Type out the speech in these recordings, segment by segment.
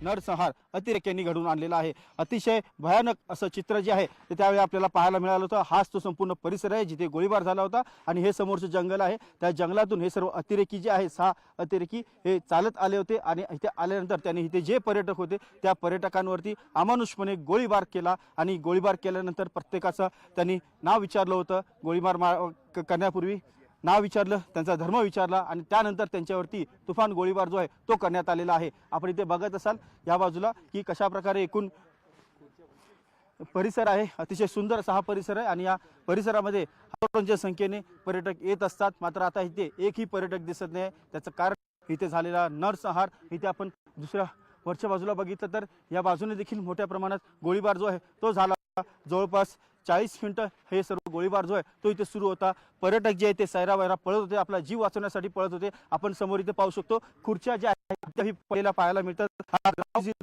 नरसंहार अतिरेक्यांनी घडवून आणलेला आहे। अतिशय भयानक असं चित्र जे आहे ते त्यावेळी आपल्याला पाहायला मिळालं होतं। हाच तो संपूर्ण परिसर आहे जिथे गोळीबार झाला होता आणि हे समोरचं जंगल आहे। त्या जंगलातून हे सर्व अतिरेकी जे आहे 6 अतिरेकी हे चालत आले होते आणि इथे आल्यानंतर त्यांनी इथे जे पर्यटक होते त्या पर्यटकांवरती अमानुषपणे गोळीबार केला आणि गोळीबार केल्यानंतर प्रत्येकाचं त्यांनी नाव विचारलं होतं। गोळीबार करण्यापूर्वी नाव विचारलं, त्यांचा धर्म विचारला आणि त्यानंतर त्यांच्यावरती तुफान गोळीबार जो आहे तो करण्यात आलेला आहे। आपण इथे बघत असाल या बाजूला की कशा प्रकारे एकूण परिसर आहे। अतिशय सुंदर असा हा परिसर आहे आणि या परिसरामध्ये हजारोंच्या संख्येने पर्यटक येत असतात। मात्र आता इथे एकही पर्यटक दिसत नाही। त्याचं कारण इथे झालेला नरसंहार। इथे आपण दुसऱ्या वरच्या बाजूला बघितलं तर या बाजूने देखील मोठ्या प्रमाणात गोळीबार जो आहे तो झाला। जवळपास 40 मिनिटं हे सर्व गोळीबार जो आहे तो इथे सुरू होता। पर्यटक जे आहे ते सैरावैरा पळत होते, आपला जीव वाचवण्यासाठी पळत होते। आपण समोर इथे पाहू शकतो खुर्च्या ज्या आहेत पहिला पाहायला मिळतात। हा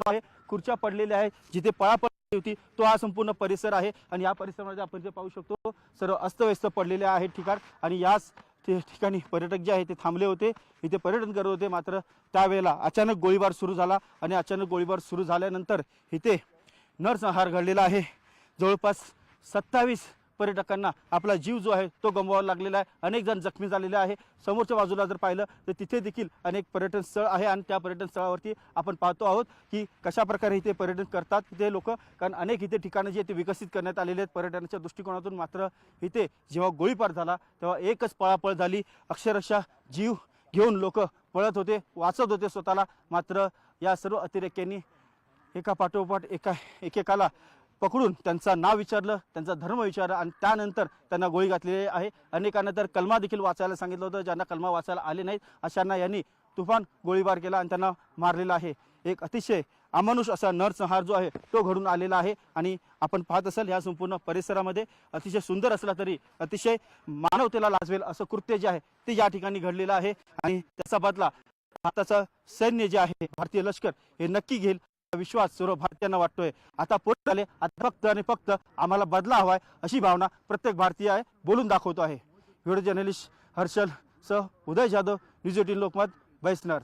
आहे खुर्च्या पडलेल्या आहेत जिथे पळापळ होती तो हा संपूर्ण परिसर आहे आणि या परिसरामध्ये आपण जे पाहू शकतो सर्व अस्तव्यस्त पडलेले आहेत ठिकाण आणि याच ठिकाणी पर्यटक जे आहे ते थांबले होते, इथे पर्यटन करत होते। मात्र त्यावेळेला अचानक गोळीबार सुरू झाला आणि अचानक गोळीबार सुरू झाल्यानंतर इथे नरसंहार घडलेला आहे। जवळपास 27 पर्यटकांना आपला जीव जो आहे तो गमवावा लागलेला आहे। अनेक जण जखमी झालेले आहे। समोरच्या बाजूला जर पाहिलं तर तिथे देखील अनेक पर्यटन स्थळ आहे आणि त्या पर्यटन स्थळावरती आपण पाहतो आहोत की कशा प्रकारे इथे पर्यटन करतात इथे लोक, कारण अनेक इथे ठिकाणं जे ते विकसित करण्यात आलेले आहेत पर्यटनाच्या दृष्टिकोनातून। मात्र इथे जेव्हा गोळीबार झाला तेव्हा एकच पळापळ झाली। अक्षरशः जीव घेऊन लोक पळत होते, वाचत होते स्वतःला। मात्र या सर्व अतिरेक्यांनी एका पाठोपाठ एकेकाला पकडून त्यांचं नाव विचारलं, त्यांचा धर्म विचारला आणि त्यानंतर त्यांना गोळी घातलेली आहे। अनेकांना तर कलमा देखील वाचायला सांगितलं होतं। ज्यांना कलमा वाचायला आले नाहीत अशांना यांनी तुफान गोळीबार केला आणि त्यांना मारलेला आहे। एक अतिशय अमानुष असा नरसंहार जो आहे तो घडून आलेला आहे आणि आपण पाहत असाल या संपूर्ण परिसरामध्ये अतिशय सुंदर असला तरी अतिशय मानवतेला लाजवेल असं कृत्य जे आहे ते या ठिकाणी घडलेलं आहे आणि त्याचा बदला भारताचं सैन्य जे आहे, भारतीय लष्कर हे नक्की घेईल विश्वास सर्व भारतीयांना वाटतोय। आता पुढे आले, आता फक्त आणि फक्त आम्हाला बदला हवाय अशी भावना प्रत्येक भारतीय आहे बोलून दाखवतो आहे। व्हिडिओ जर्नलिस्ट हर्षल सह उदय जाधव, न्यूज 18 लोकमत, बैसनर।